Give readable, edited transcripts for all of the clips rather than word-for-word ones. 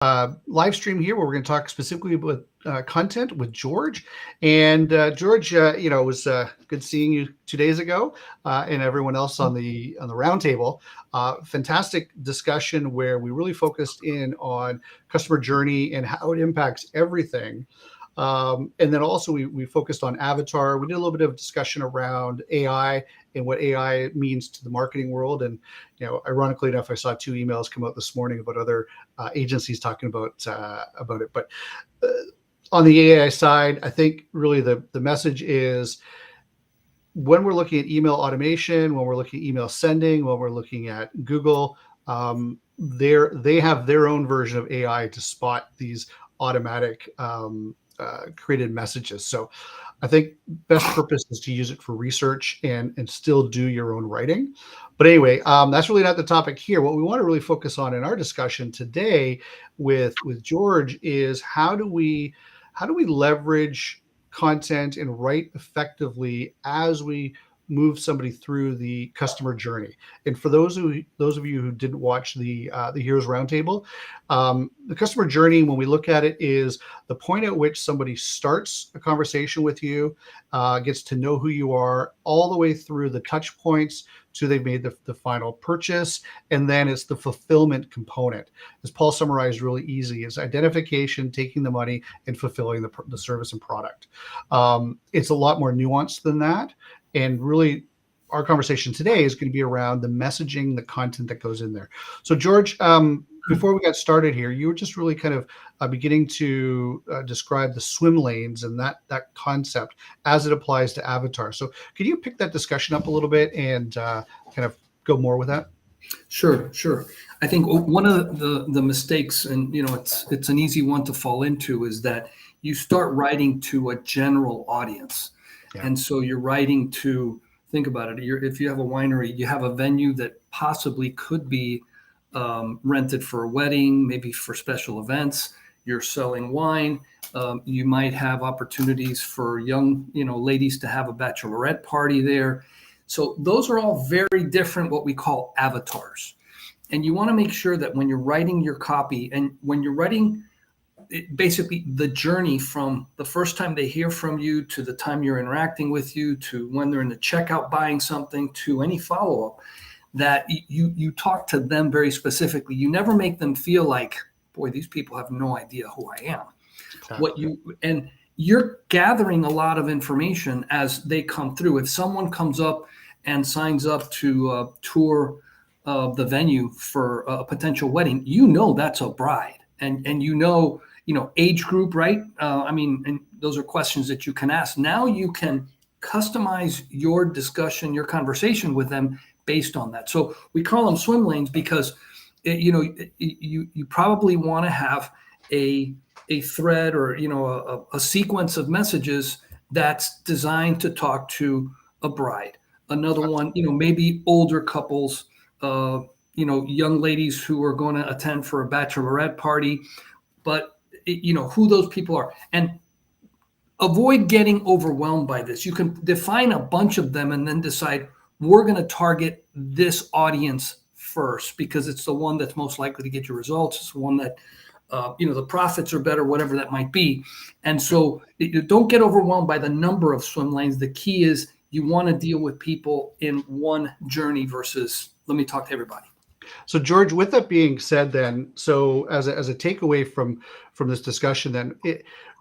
live stream here where we're going to talk specifically with content with George. And George, it was good seeing you 2 days ago, and everyone else on the roundtable. Fantastic discussion where we really focused in on customer journey and how it impacts everything. And then also we focused on avatar. We did a little bit of discussion around AI and what AI means to the marketing world. And ironically enough, I saw 2 emails come out this morning about other agencies talking about it. But on the AI side, I think really the message is when we're looking at email automation, when we're looking at email sending, when we're looking at Google, they have their own version of AI to spot these automatic created messages. So I think best purpose is to use it for research and still do your own writing. But anyway, that's really not the topic here. What we want to really focus on in our discussion today with George is how do we leverage content and write effectively as we move somebody through the customer journey. And for those of you who didn't watch the Heroes Roundtable, the customer journey, when we look at it, is the point at which somebody starts a conversation with you, gets to know who you are, all the way through the touch points to they've made the final purchase, and then it's the fulfillment component. As Paul summarized really easy, is identification, taking the money, and fulfilling the service and product. It's a lot more nuanced than that. And really, our conversation today is going to be around the messaging, the content that goes in there. So, George, before we got started here, you were just really kind of beginning to describe the swim lanes and that concept as it applies to Avatar. So, could you pick that discussion up a little bit and kind of go more with that? Sure. I think one of the mistakes, and it's an easy one to fall into, is that you start writing to a general audience. Yeah. And so you're writing to, think about it, if you have a winery, you have a venue that possibly could be rented for a wedding, maybe for special events. You're selling wine. You might have opportunities for young, ladies to have a bachelorette party there. So those are all very different, what we call avatars. And you want to make sure that when you're writing your copy and when you're writing basically the journey from the first time they hear from you to the time you're interacting with you to when they're in the checkout buying something to any follow-up, that you talk to them very specifically. You never make them feel like, boy, these people have no idea who I am. Exactly. And you're gathering a lot of information as they come through. If someone comes up and signs up to tour the venue for a potential wedding, that's a bride, and age group, right? And those are questions that you can ask. Now you can customize your discussion, your conversation with them based on that. So we call them swim lanes because, you probably want to have a thread or, a sequence of messages that's designed to talk to a bride. Another one, maybe older couples, young ladies who are going to attend for a bachelorette party, but who those people are, and avoid getting overwhelmed by this. You can define a bunch of them and then decide we're going to target this audience first because it's the one that's most likely to get your results. It's the one that, the profits are better, whatever that might be. And so don't get overwhelmed by the number of swim lanes. The key is you want to deal with people in one journey versus let me talk to everybody. So George, with that being said, then, so as a takeaway from this discussion, then,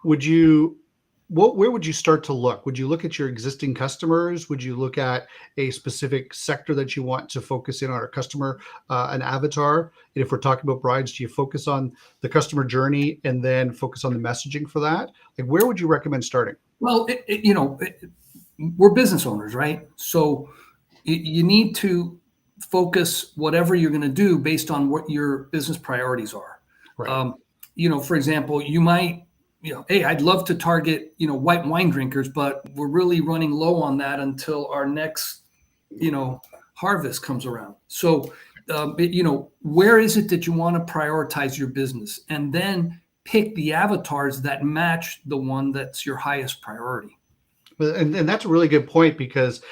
where would you start to look? Would you look at your existing customers? Would you look at a specific sector that you want to focus in on, a customer, an avatar? And if we're talking about brides, do you focus on the customer journey and then focus on the messaging for that? Like, where would you recommend starting? Well, we're business owners, right? So you need to focus whatever you're going to do based on what your business priorities are. Right. For example, you might, hey, I'd love to target, white wine drinkers, but we're really running low on that until our next, harvest comes around. So, where is it that you want to prioritize your business? And then pick the avatars that match the one that's your highest priority. And that's a really good point because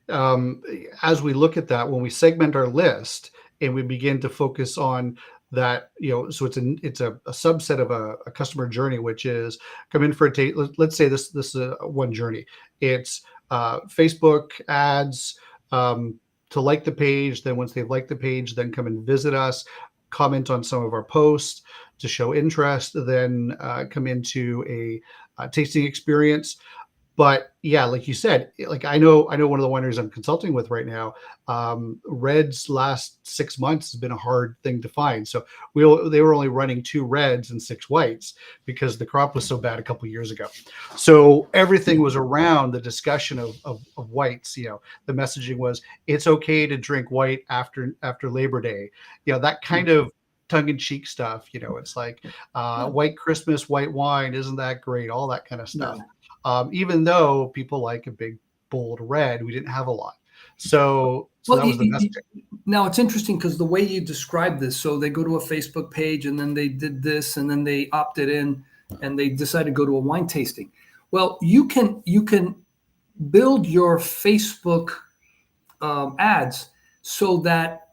as we look at that, when we segment our list and we begin to focus on that, so it's a subset of a customer journey, which is come in for a date. Let's say this is one journey. It's Facebook ads, to like the page. Then once they've liked the page, then come and visit us, comment on some of our posts to show interest, then come into a tasting experience. But yeah, like you said, like I know one of the wineries I'm consulting with right now, reds last 6 months has been a hard thing to find. So they were only running 2 reds and 6 whites because the crop was so bad a couple of years ago. So everything was around the discussion of whites. The messaging was it's okay to drink white after Labor Day. That kind of tongue-in-cheek stuff. It's like white Christmas, white wine, isn't that great? All that kind of stuff. No. Even though people like a big, bold red, we didn't have a lot. So that was the messaging. Now, it's interesting because the way you describe this, so they go to a Facebook page and then they did this and then they opted in and they decided to go to a wine tasting. Well, you can build your Facebook ads so that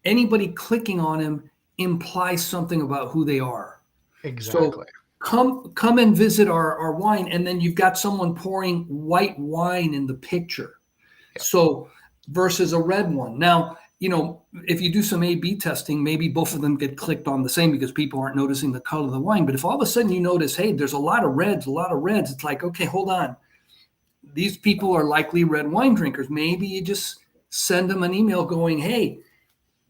anybody clicking on them implies something about who they are. Exactly. So come and visit our wine, and then you've got someone pouring white wine in the picture. Yeah. So versus a red one. Now, if you do some A/B testing, maybe both of them get clicked on the same because people aren't noticing the color of the wine. But if all of a sudden you notice, hey, there's a lot of reds, it's like, okay, hold on. These people are likely red wine drinkers. Maybe you just send them an email going, hey,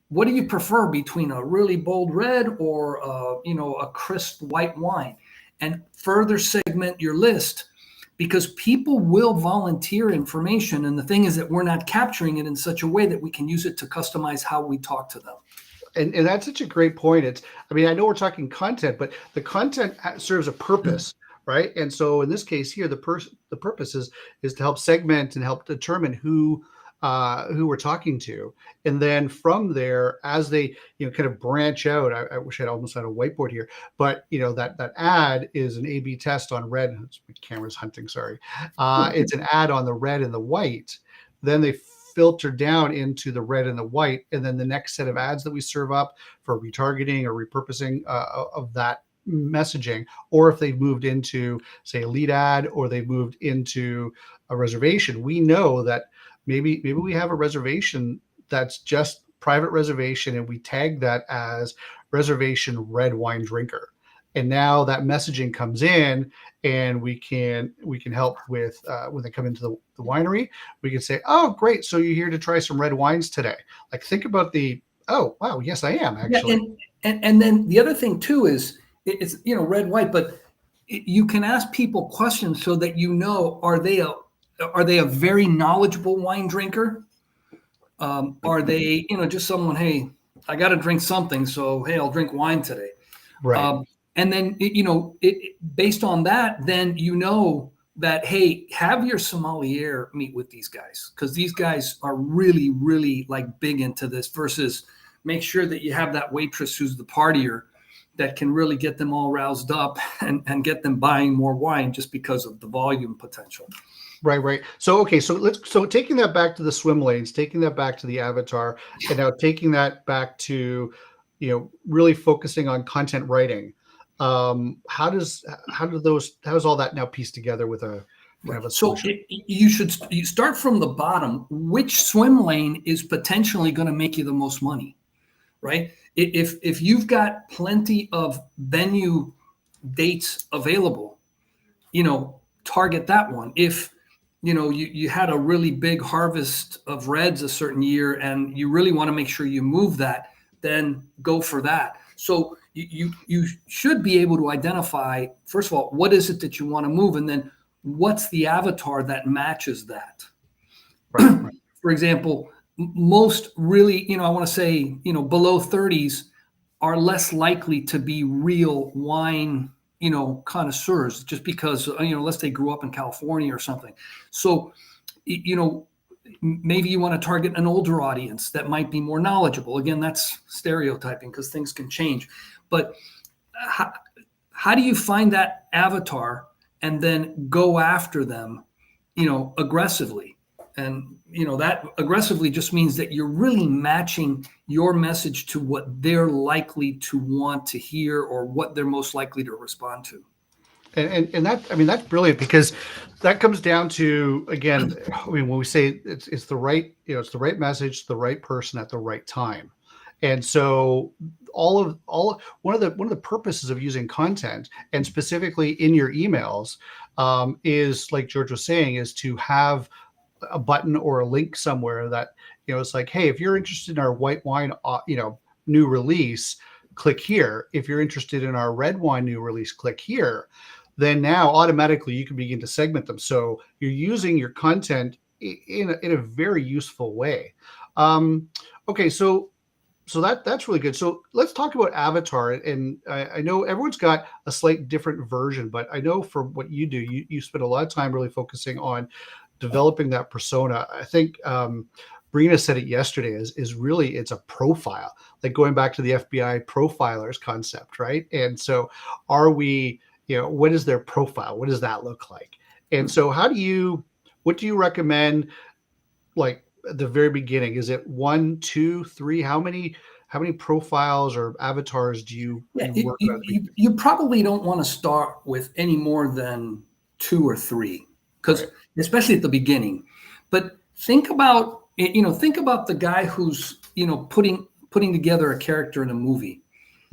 what do you prefer between a really bold red or a crisp white wine? And further segment your list, because people will volunteer information. And the thing is that we're not capturing it in such a way that we can use it to customize how we talk to them. And that's such a great point. I know we're talking content, but the content serves a purpose, right? And so in this case here, the purpose is to help segment and help determine who we're talking to. And then from there, as they, kind of branch out, I wish I'd almost had a whiteboard here, but that ad is an A/B test on red. My camera's hunting, sorry. It's an ad on the red and the white. Then they filter down into the red and the white. And then the next set of ads that we serve up for retargeting or repurposing of that messaging, or if they've moved into, say, a lead ad, or they've moved into a reservation, we know that maybe we have a reservation that's just private reservation, and we tag that as reservation red wine drinker. And now that messaging comes in, and we can help with when they come into the winery. We can say, oh, great, so you're here to try some red wines today. Like, think about oh, wow, yes, I am actually. Yeah, and then the other thing too is it's red, white, but you can ask people questions so that are they a very knowledgeable wine drinker? Are they, just someone, hey, I got to drink something, so hey, I'll drink wine today. Right. And then, based on that, then that, hey, have your sommelier meet with these guys, because these guys are really, really like big into this, versus make sure that you have that waitress who's the partier that can really get them all roused up and get them buying more wine just because of the volume potential. Right. So, okay. So taking that back to the swim lanes, taking that back to the avatar, and now taking that back to, really focusing on content writing. How does all that now piece together with a kind of a solution? So you start from the bottom. Which swim lane is potentially going to make you the most money, right? If you've got plenty of venue dates available, target that one. If you had a really big harvest of reds a certain year and you really want to make sure you move that, then go for that. So you should be able to identify, first of all, what is it that you want to move, and then what's the avatar that matches that. Right. For example, most really, I want to say, below 30s are less likely to be real wine connoisseurs, just because unless they grew up in California or something. So maybe you want to target an older audience that might be more knowledgeable. Again, that's stereotyping because things can change. But how do you find that avatar and then go after them aggressively? And, that aggressively just means that you're really matching your message to what they're likely to want to hear or what they're most likely to respond to. And that, I mean, that's brilliant, because that comes down to, again, I mean, when we say it's the right, it's the right message, the right person at the right time. And so one of the purposes of using content, and specifically in your emails, is, like George was saying, is to have a button or a link somewhere that, it's like, hey, if you're interested in our white wine, new release, click here. If you're interested in our red wine new release, click here. Then now automatically you can begin to segment them. So you're using your content in a very useful way. Okay, so that's really good. So let's talk about Avatar. And I know everyone's got a slight different version, but I know for what you do, you spend a lot of time really focusing on developing that persona. I think Brina said it yesterday, is really, it's a profile, like going back to the FBI profilers concept, right? And so are we, what is their profile? What does that look like? And so what do you recommend, like at the very beginning? Is it 1, 2, 3? How many profiles or avatars do you work with? You probably don't want to start with any more than 2 or 3, because especially at the beginning. But think about the guy who's putting together a character in a movie.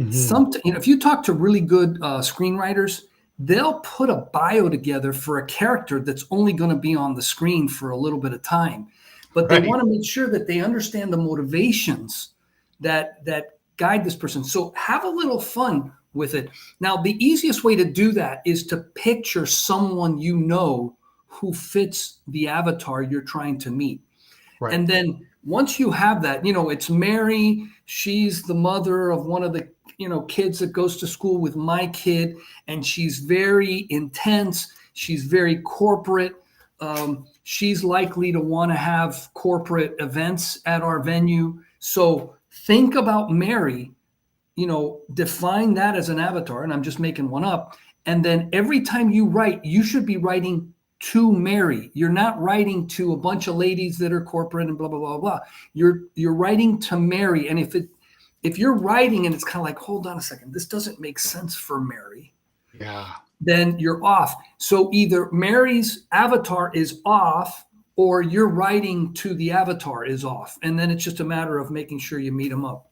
Mm-hmm. If you talk to really good screenwriters, they'll put a bio together for a character that's only going to be on the screen for a little bit of time, but they want to make sure that they understand the motivations that guide this person. So have a little fun with it. Now, the easiest way to do that is to picture someone who fits the avatar you're trying to meet. Right. And then once you have that, it's Mary. She's the mother of one of the, kids that goes to school with my kid, and she's very intense. She's very corporate. She's likely to want to have corporate events at our venue. So think about Mary, define that as an avatar, and I'm just making one up. And then every time you write, you should be writing to Mary. You're not writing to a bunch of ladies that are corporate and blah, blah, blah, blah. You're writing to Mary. And if you're writing and it's kind of like, hold on a second, this doesn't make sense for Mary. Yeah. Then you're off. So either Mary's avatar is off, or you're writing to the avatar is off. And then it's just a matter of making sure you meet them up.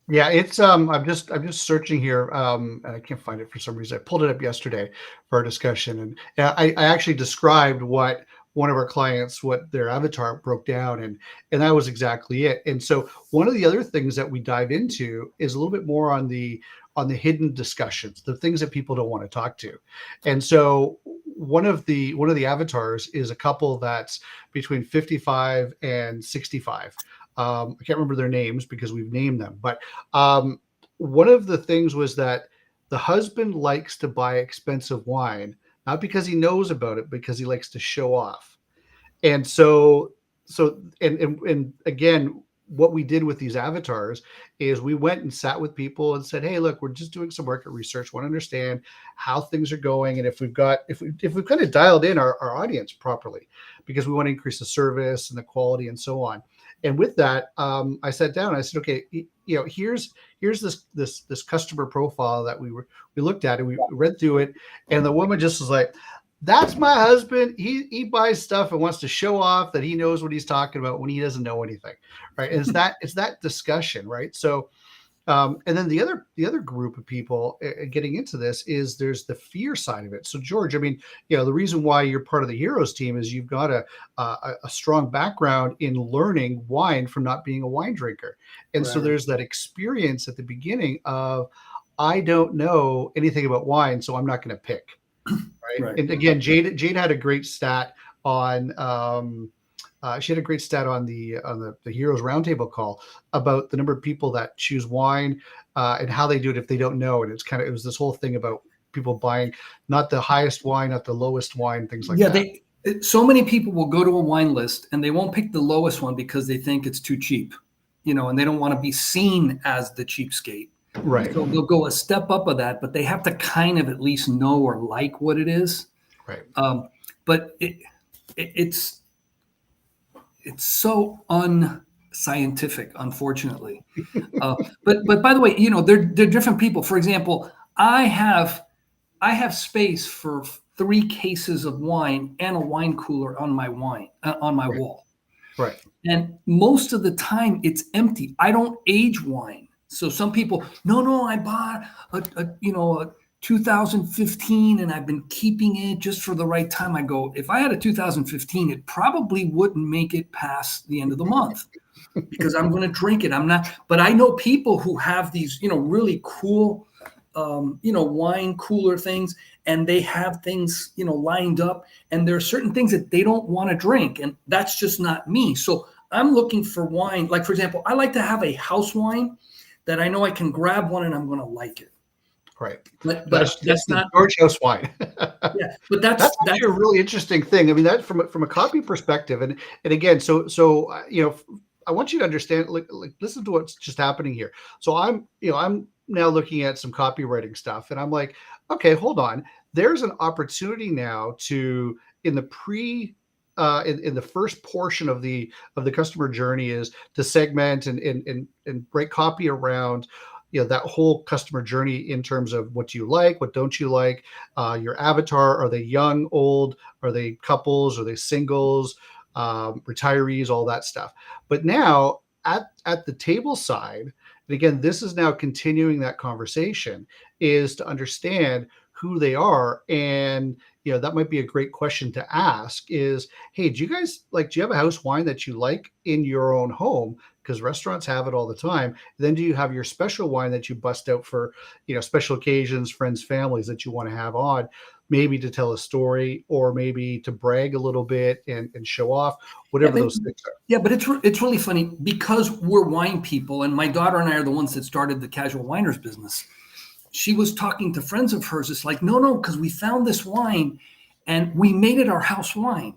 Yeah, it's I'm just searching here, and I can't find it for some reason. I pulled it up yesterday for our discussion, and I actually described what one of our clients, what their avatar broke down, and that was exactly it. And so one of the other things that we dive into is a little bit more on the hidden discussions, the things that people don't want to talk to. And so one of the avatars is a couple that's between 55 and 65. I can't remember their names because we've named them, but one of the things was that the husband likes to buy expensive wine, not because he knows about it, because he likes to show off. And so again, what we did with these avatars is we went and sat with people and said, hey, look, we're just doing some market research, want to understand how things are going, and if we've kind of dialed in our audience properly, because we want to increase the service and the quality and so on. And with that, I sat down and I said, okay, here's this customer profile that we looked at, and we read through it, and the woman just was like, that's my husband. He buys stuff and wants to show off that he knows what he's talking about when he doesn't know anything, right? And it's that discussion, right? So, and then the other group of people getting into this is there's the fear side of it. So George, I mean, the reason why you're part of the Heroes team is you've got a strong background in learning wine from not being a wine drinker, and so there's that experience at the begining of, I don't know anything about wine, so I'm not going to pick. Right. And again, Jade had a great stat on she had a great stat on the Heroes Roundtable call about the number of people that choose wine and how they do it if they don't know. And it was this whole thing about people buying not the highest wine, not the lowest wine, things like that. So many people will go to a wine list and they won't pick the lowest one because they think it's too cheap, and they don't want to be seen as the cheapskate. Right. So they'll go a step up of that, but they have to kind of at least know or like what it is. Right. But it's it's so unscientific, unfortunately. But by the way, they're different people. For example, I have space for 3 cases of wine and a wine cooler on my Right. wall. Right. And most of the time it's empty. I don't age wine. So some people, no, I bought a 2015 and I've been keeping it just for the right time. I go, if I had a 2015, it probably wouldn't make it past the end of the month because I'm going to drink it. I'm not, but I know people who have these, really cool, wine cooler things, and they have things, lined up, and there are certain things that they don't want to drink, and that's just not me. So I'm looking for wine. Like, for example, I like to have a house wine that I know I can grab one and I'm going to like it. Right. But That's that's the not, George House wine. yeah, but That's actually a really interesting thing. I mean, that from a copy perspective, and again, I want you to understand, like listen to what's just happening here. So I'm now looking at some copywriting stuff, and I'm like, okay, hold on. There's an opportunity now to in the pre. In the first portion of the customer journey is to segment and write copy around that whole customer journey in terms of what do you like, what don't you like, your avatar, are they young, old, are they couples, are they singles, retirees, all that stuff. But now at the table side, and again, this is now continuing that conversation, is to understand who they are. And that might be a great question to ask is, hey, do you have a house wine that you like in your own home? Because restaurants have it all the time. Then do you have your special wine that you bust out for, special occasions, friends, families that you want to have on, maybe to tell a story or maybe to brag a little bit and show off, whatever those things are. Yeah, but it's really funny because we're wine people, and my daughter and I are the ones that started the casual winers business. She was talking to friends of hers. It's like, no, because we found this wine and we made it our house wine.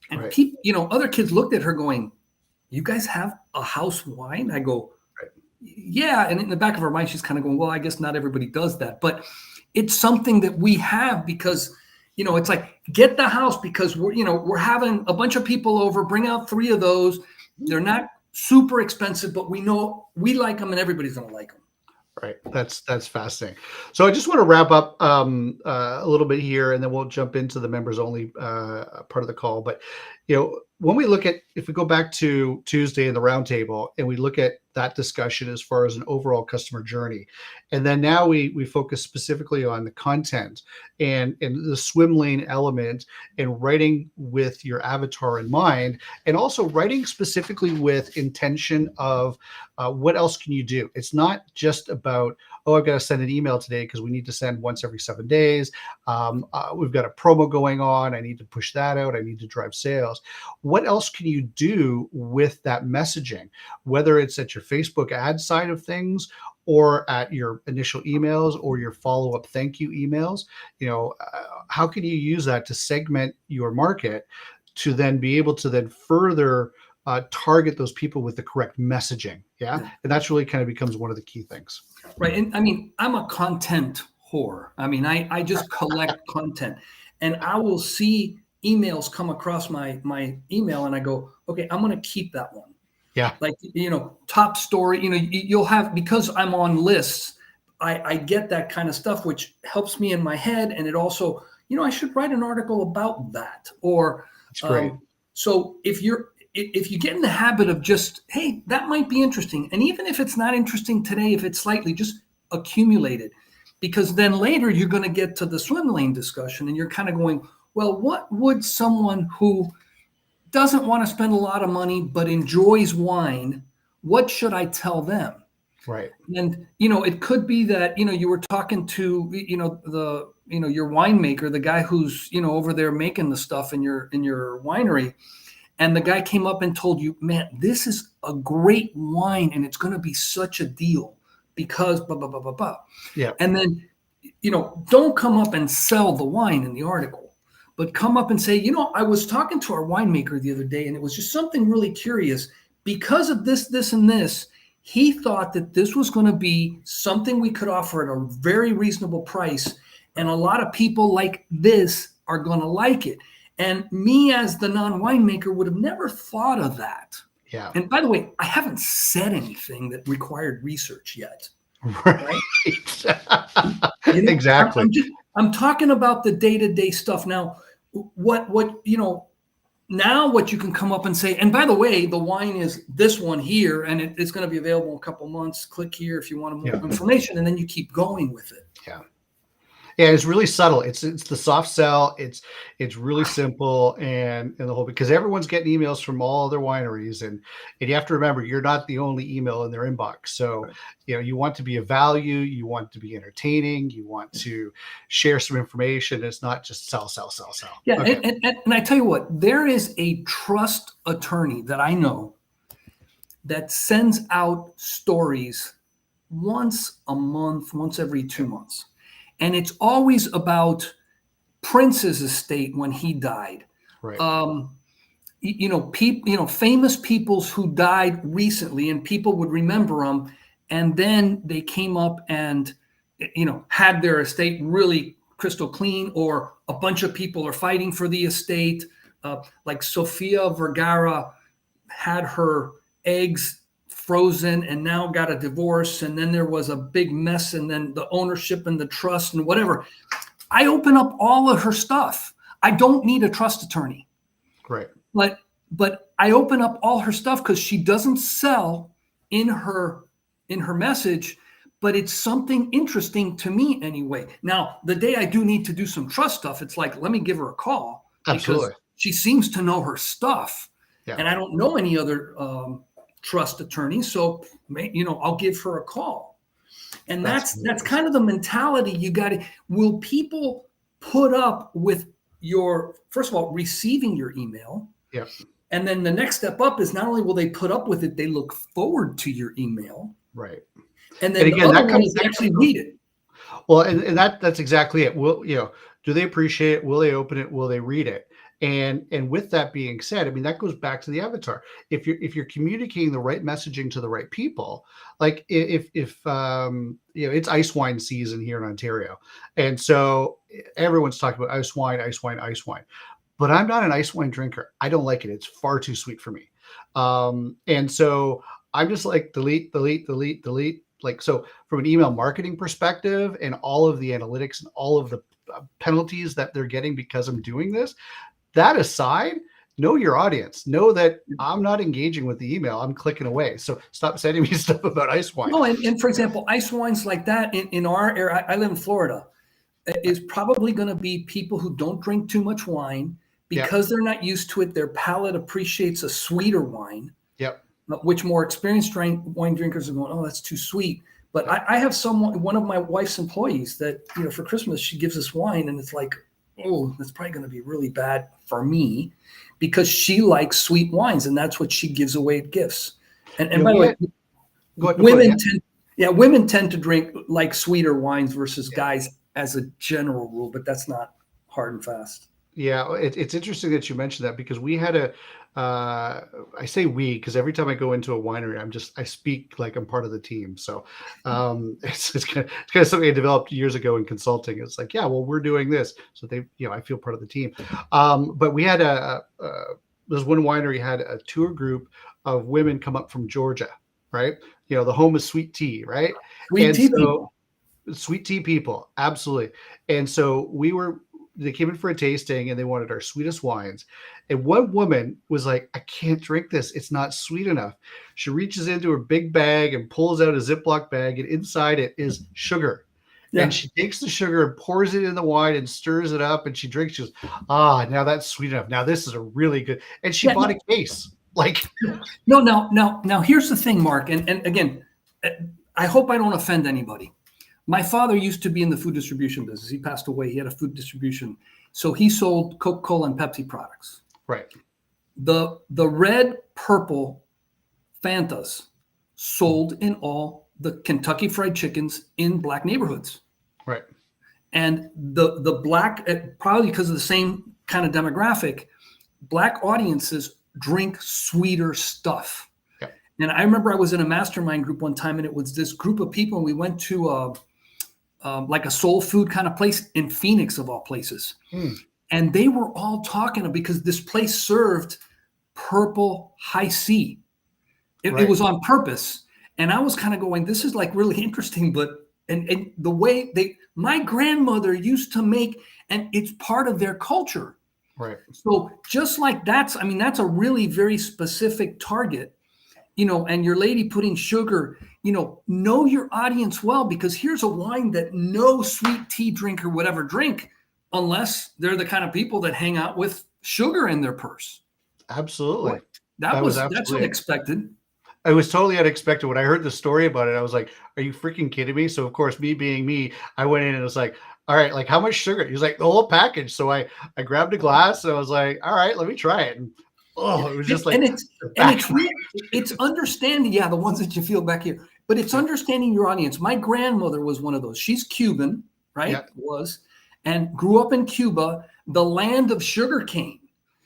And Right. people, other kids looked at her going, you guys have a house wine? I go, Right. yeah. And in the back of her mind, she's kind of going, well, I guess not everybody does that. But it's something that we have because, it's like, get the house because we're having a bunch of people over, bring out 3 of those. They're not super expensive, but we know we like them and everybody's going to like them. Right. That's fascinating. So I just want to wrap up a little bit here, and then we'll jump into the members only part of the call. But when we look at, if we go back to Tuesday in the roundtable and we look at that discussion as far as an overall customer journey, and then now we focus specifically on the content and the swim lane element and writing with your avatar in mind, and also writing specifically with intention of what else can you do. It's not just about, oh, I've got to send an email today because we need to send once every 7 days. We've got a promo going on. I need to push that out. I need to drive sales. What else can you do with that messaging, whether it's at your Facebook ad side of things or at your initial emails or your follow-up thank you emails? How can you use that to segment your market to then be able to then further target those people with the correct messaging? Yeah. And that's really kind of becomes one of the key things. Right. And I mean, I'm a content whore. I mean, I just collect content, and I will see emails come across my email and I go, okay, I'm going to keep that one. Yeah. Like, top story, you'll have, because I'm on lists, I get that kind of stuff, which helps me in my head. And it also, I should write an article about that. Or, That's great. So if you get in the habit of just, hey, that might be interesting. And even if it's not interesting today, if it's slightly, just accumulate it. Because then later you're going to get to the swim lane discussion and you're kind of going, well, what would someone who doesn't want to spend a lot of money but enjoys wine, what should I tell them? Right. And it could be that you were talking to your winemaker, the guy who's over there making the stuff in your winery, and the guy came up and told you, man, this is a great wine and it's going to be such a deal because blah blah blah blah blah. Yeah. And then don't come up and sell the wine in the article, but come up and say, I was talking to our winemaker the other day and it was just something really curious because of this, this, and this. He thought that this was going to be something we could offer at a very reasonable price. And a lot of people like this are going to like it. And me as the non-winemaker would have never thought of that. Yeah. And by the way, I haven't said anything that required research yet. Right. Exactly. I'm talking about the day-to-day stuff. Now, what now what you can come up and say, and by the way, the wine is this one here, and it's going to be available in a couple months. Click here if you want more information, and then you keep going with it. Yeah. Yeah, it's really subtle. It's the soft sell. It's really simple and the whole, because everyone's getting emails from all other wineries, and you have to remember you're not the only email in their inbox. So you want to be of value, you want to be entertaining, you want to share some information. It's not just sell. Yeah, okay. and I tell you what, there is a trust attorney that I know that sends out stories once a month, once every 2 months. And it's always about Prince's estate when he died. Right. Famous peoples who died recently, and people would remember them. And then they came up and, had their estate really crystal clean, or a bunch of people are fighting for the estate. Like Sofia Vergara had her eggs frozen and now got a divorce, and then there was a big mess, and then the ownership and the trust and whatever. I open up all of her stuff. I don't need a trust attorney. Right. But I open up all her stuff because she doesn't sell in her message, but it's something interesting to me anyway. Now, the day I do need to do some trust stuff, it's like, let me give her a call. Absolutely. Because she seems to know her stuff. Yeah. And I don't know any other trust attorney, so I'll give her a call. And that's kind of the mentality you got to. Will people put up with your, first of all, receiving your email? Yep. And then the next step up is not only will they put up with it, they look forward to your email. Right. And then again, the other one is they actually read it. Well, and that's exactly it. Will do they appreciate it? Will they open it? Will they read it? And with that being said, I mean, that goes back to the avatar. If you're communicating the right messaging to the right people, like if it's ice wine season here in Ontario, and so everyone's talking about ice wine, but I'm not an ice wine drinker. I don't like it. It's far too sweet for me. And so I'm just like delete. Like, so from an email marketing perspective and all of the analytics and all of the penalties that they're getting because I'm doing this, that aside, know your audience. Know that I'm not engaging with the email. I'm clicking away. So stop sending me stuff about ice wine. No, and for example, ice wines like that in our area, I live in Florida, is probably going to be people who don't drink too much wine because they're not used to it. Their palate appreciates a sweeter wine. Yep. Which more experienced wine drinkers are going, oh, that's too sweet. But I have one of my wife's employees that, for Christmas, she gives us wine, and it's like, oh, that's probably going to be really bad for me, because she likes sweet wines, and that's what she gives away at gifts. And by the way, women tend to drink like sweeter wines versus guys as a general rule, but that's not hard and fast. Yeah, it's interesting that you mentioned that, because we had I say we, because every time I go into a winery, I speak like I'm part of the team. So it's kind of something I developed years ago in consulting. It's like, yeah, well, we're doing this. So I feel part of the team. But we had there's one winery had a tour group of women come up from Georgia, right? The home is sweet tea, right? Sweet tea people, absolutely. And so they came in for a tasting, and they wanted our sweetest wines. And one woman was like, I can't drink this. It's not sweet enough. She reaches into her big bag and pulls out a Ziploc bag, and inside it is sugar. Yeah. And she takes the sugar and pours it in the wine and stirs it up, and she drinks. She goes, now that's sweet enough. Now this is a really good. And she bought a case. Now here's the thing, Mark. And again, I hope I don't offend anybody. My father used to be in the food distribution business. He passed away. He had a food distribution. So he sold Coca-Cola and Pepsi products. Right. The red, purple Fantas sold in all the Kentucky Fried Chickens in black neighborhoods. Right. And the black, probably because of the same kind of demographic, black audiences drink sweeter stuff. Yeah. And I remember I was in a mastermind group one time, and it was this group of people, and we went to like a soul food kind of place in Phoenix, of all places. And they were all talking because this place served purple high C. It was on purpose. And I was kind of going, this is like really interesting, but and the way my grandmother used to make, and it's part of their culture. Right. So just like that's a really very specific target, and your lady putting sugar, know your audience well, because here's a wine that no sweet tea drinker would ever drink unless they're the kind of people that hang out with sugar in their purse. Absolutely. That's unexpected. It was totally unexpected. When I heard the story about it, I was like, are you freaking kidding me? So of course, me being me, I went in and was like, all right, like how much sugar? He was like, the whole package. So I grabbed a glass and I was like, all right, let me try it. And it was just like, it's understanding, the ones that you feel back here, but it's understanding your audience. My grandmother was one of those. She's Cuban, right? Yeah. And grew up in Cuba, the land of sugarcane.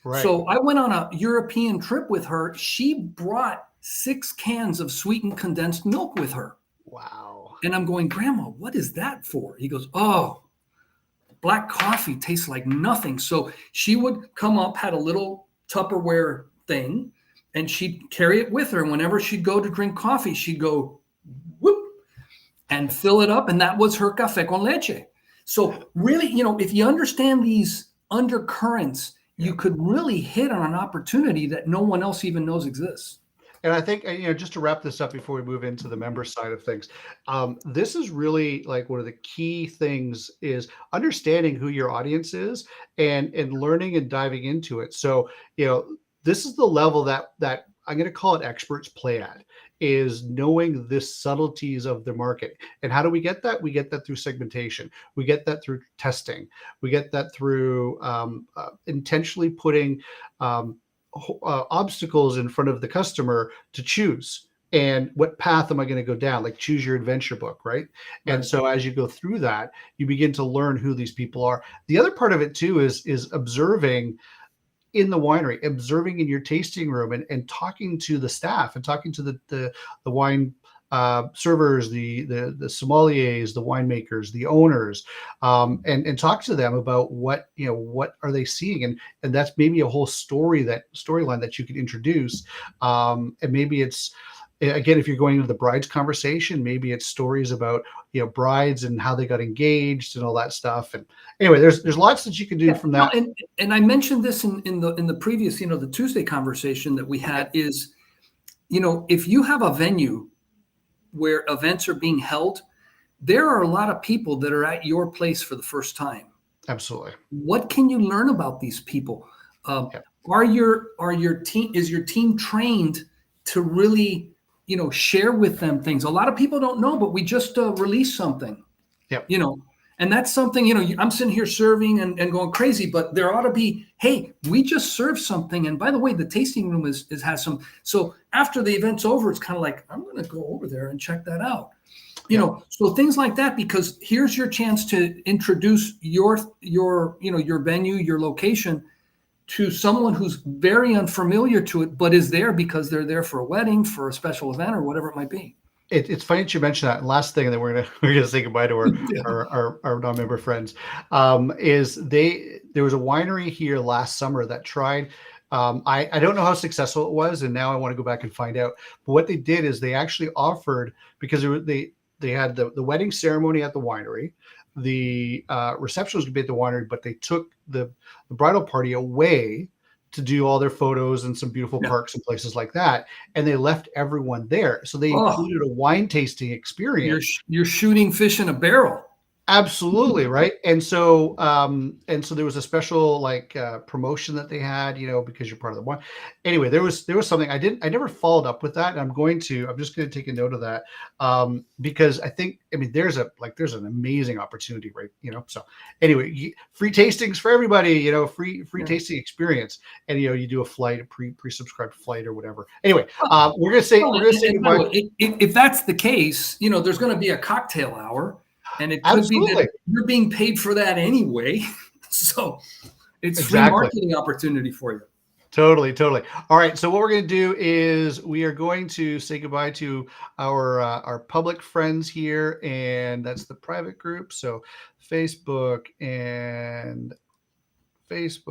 Right. So I went on a European trip with her. She brought 6 cans of sweetened condensed milk with her. Wow. And I'm going, Grandma, what is that for? He goes, oh, black coffee tastes like nothing. So she would come up, had a little Tupperware thing, and she'd carry it with her. Whenever she'd go to drink coffee, she'd go, whoop, and fill it up. And that was her café con leche. So really, if you understand these undercurrents, you could really hit on an opportunity that no one else even knows exists. And I think, just to wrap this up before we move into the member side of things, this is really like one of the key things is understanding who your audience is and learning and diving into it. So, this is the level that I'm going to call it experts play at, is knowing the subtleties of the market. And how do we get that? We get that through segmentation. We get that through testing. We get that through intentionally putting obstacles in front of the customer to choose. And what path am I going to go down? Like choose your adventure book, right? And so as you go through that, you begin to learn who these people are. The other part of it too is observing in the winery, observing in your tasting room, and talking to the staff and talking to the wine servers, the sommeliers, the winemakers, the owners, and talk to them about what are they seeing, and that's maybe a whole storyline that you could introduce, and maybe it's, again, if you're going into the bride's conversation, maybe it's stories about brides and how they got engaged and all that stuff. And anyway, there's lots that you can do from that. And I mentioned this in the previous, the Tuesday conversation that we had is, if you have a venue where events are being held, there are a lot of people that are at your place for the first time. Absolutely. What can you learn about these people? Is your team trained to really, share with them things? A lot of people don't know, but we just released something. Yep. And that's something, I'm sitting here serving and going crazy, but there ought to be, hey, we just served something. And by the way, the tasting room has some. So after the event's over, it's kind of like, I'm going to go over there and check that out. So things like that, because here's your chance to introduce your venue, your location to someone who's very unfamiliar to it, but is there because they're there for a wedding, for a special event, or whatever it might be. It's funny that you mentioned that. And last thing, and then we're gonna say goodbye to our non-member friends. Is there was a winery here last summer that tried. I don't know how successful it was, and now I want to go back and find out. But what they did is they actually offered, because they had the wedding ceremony at the winery, the reception was going to be at the winery, but they took the bridal party away to do all their photos and some beautiful parks and places like that. And they left everyone there. So they included a wine tasting experience. You're shooting fish in a barrel. Absolutely. Right. And so there was a special promotion that they had, because you're part of the wine. Anyway, there was something I never followed up with that. And I'm just going to take a note of that. Because there's an amazing opportunity, right? So anyway, free tastings for everybody, free tasting experience. And, you do a flight, a pre-subscribed flight or whatever. Anyway, we're going to say goodbye. If that's the case, there's going to be a cocktail hour. And it could be that you're being paid for that anyway. So it's free marketing opportunity for you. Totally. All right. So what we're going to do is we are going to say goodbye to our public friends here. And that's the private group. So Facebook and Facebook.